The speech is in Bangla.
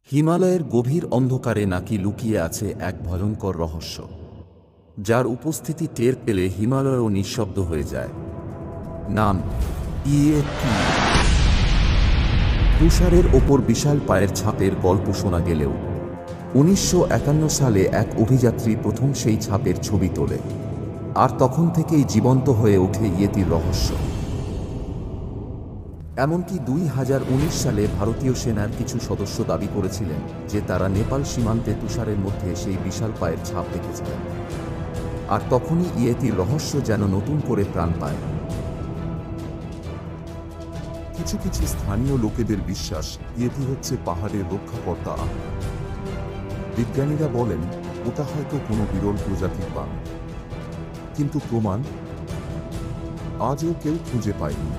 হিমালয়ের গভীর অন্ধকারে নাকি লুকিয়ে আছে এক ভয়ঙ্কর রহস্য, যার উপস্থিতি টের পেলে হিমালয়ও নিঃশব্দ হয়ে যায়। নাম ইয়েতি। তুষারের ওপর বিশাল পায়ের ছাপের গল্প শোনা গেলেও 1951 সালে এক অভিযাত্রী প্রথম সেই ছাপের ছবি তোলে, আর তখন থেকেই জীবন্ত হয়ে ওঠে ইয়েতির রহস্য। এমনকি 2019 সালে ভারতীয় সেনার কিছু সদস্য দাবি করেছিলেন যে তারা নেপাল সীমান্তে তুষারের মধ্যে সেই বিশাল পায়ের ছাপ দেখেছিলেন। আর তখনই ইয়েতির রহস্য যেন নতুন করে প্রাণ পায়। কিছু কিছু স্থানীয় লোকেদের বিশ্বাস ইয়েতি হচ্ছে পাহাড়ের রক্ষাকর্তা। বিজ্ঞানীরা বলেন ওটা হয়তো কোনো বিরল প্রজাতির বাঘ, কিন্তু প্রমাণ আজও কেউ খুঁজে পায়নি।